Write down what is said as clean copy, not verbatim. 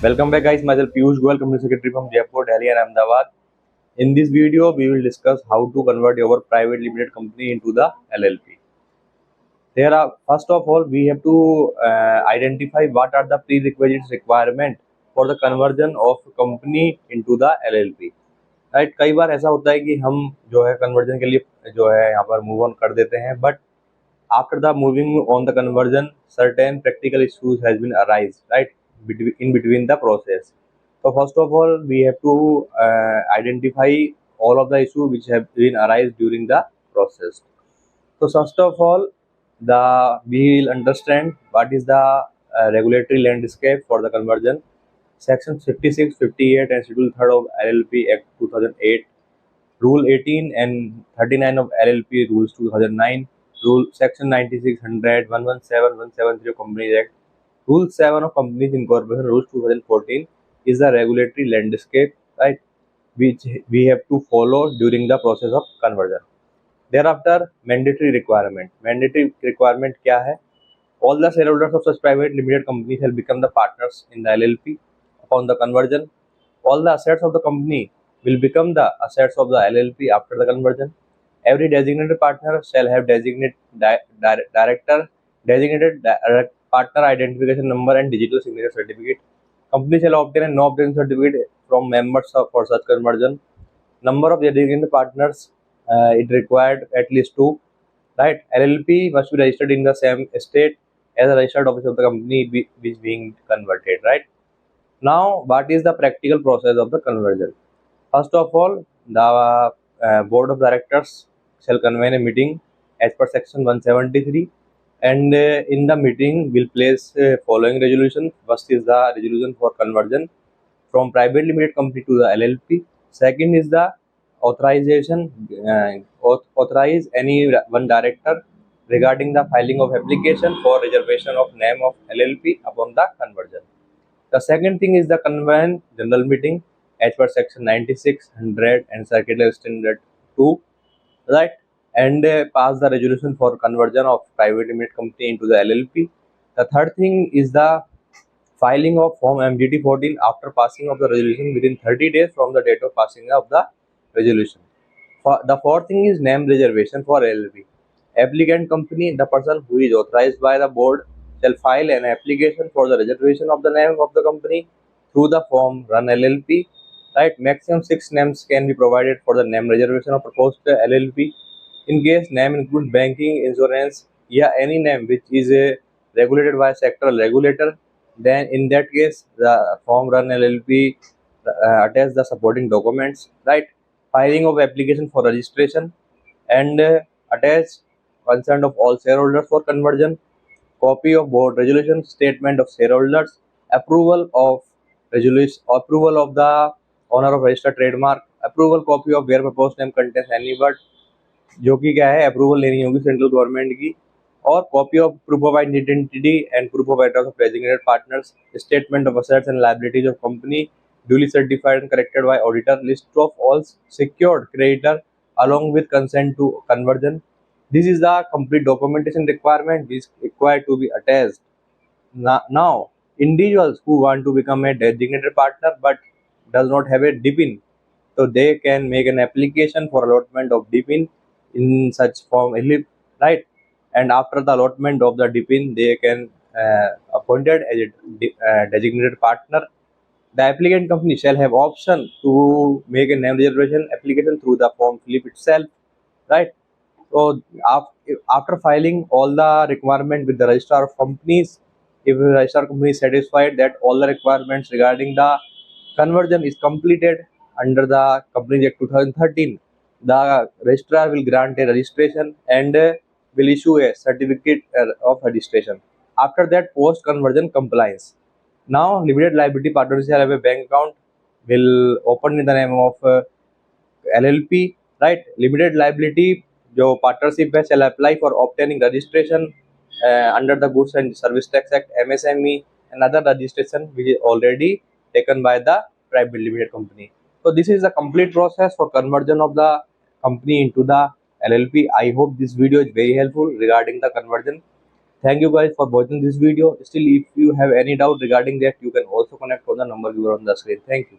Welcome back guys, myself Piyush Goyal, Company Secretary from Jaipur, Delhi and Ahmedabad. In this video, we will discuss how to convert your private limited company into the LLP. First of all, we have to identify what are the prerequisites requirement for the conversion of company into the LLP. Right, कई बार ऐसा होता है कि हम जो है conversion के लिए जो है यहाँ पर मूव ऑन कर देते हैं, but after the moving on the conversion, certain practical issues has been arise, right, in between the process. So first of all, we have to identify all of the issues which have been arise during the process. So first of all, we will understand what is the regulatory landscape for the conversion. Section 56, 58 and Schedule 3rd of LLP Act 2008, Rule 18 and 39 of LLP Rules 2009, Rule Section 96, 100, 117, 170 of Companies Act, Rule 7 of Companies Incorporation Rules 2014 is the regulatory landscape, right, which we have to follow during the process of conversion. Thereafter, mandatory requirement. Mandatory requirement क्या है? All the shareholders of such private limited company shall become the partners in the LLP upon the conversion. All the assets of the company will become the assets of the LLP after the conversion. Every designated partner shall have designated director, designated partner identification number and digital signature certificate. Company shall obtain a no objection certificate from members for such conversion. Number of designated partners, it required at least 2. Right, LLP must be registered in the same state as a registered office of the company which is being converted. Right. Now, what is the practical process of the conversion? First of all, the board of directors shall convene a meeting as per section 173, and in the meeting will place following resolution. First is the resolution for conversion from private limited company to the LLP. Second is the authorization, authorize any one director regarding the filing of application for reservation of name of LLP upon the conversion. The second thing is the convene general meeting as per section 96, 100 and circular standard 2, right, and pass the resolution for conversion of private limited company into the LLP. The third thing is the filing of form MGT 14 after passing of the resolution within 30 days from the date of passing of the resolution. The fourth thing is name reservation for LLP. Applicant company, the person who is authorized by the board, shall file an application for the reservation of the name of the company through the form Run LLP. Right, maximum 6 names can be provided for the name reservation of proposed LLP. In case name includes banking, insurance, yeah, any name which is regulated by sectoral regulator, then in that case the form Run LLP attach the supporting documents. Right, filing of application for registration and attach consent of all shareholders for conversion, copy of board resolution, statement of shareholders, approval of resolution, approval of the owner of registered trademark, approval copy of where proposed name contains any word, जो कि क्या है approval लेनी होगी central government की, और copy of proof of identity and proof of address of designated partners, statement of assets and liabilities of company duly certified and corrected by auditor, list of all secured creditor along with consent to conversion. This is the complete documentation requirement which is required to be attached. Now, individuals who want to become a designated partner but does not have a DPIN, so they can make an application for allotment of DPIN in such form, right? And after the allotment of the DPIN, they can appointed as a designated partner. The applicant company shall have option to make a name reservation application through the form Philip itself, right? So after filing all the requirement with the registrar of companies, if the registrar company is satisfied that all the requirements regarding the conversion is completed under the Companies Act 2013, the registrar will grant a registration and will issue a certificate of registration. After that, post conversion compliance. Now, limited liability partners shall have a bank account, will open in the name of LLP, right? Limited liability जो partnership है shall apply for obtaining registration under the Goods and Service Tax Act MSME and other registration which is already taken by the private limited company. So this is the complete process for conversion of the company into the LLP. I hope this video is very helpful regarding the conversion. Thank you guys for watching this video. Still, if you have any doubt regarding that, you can also connect on the number given on the screen. Thank you.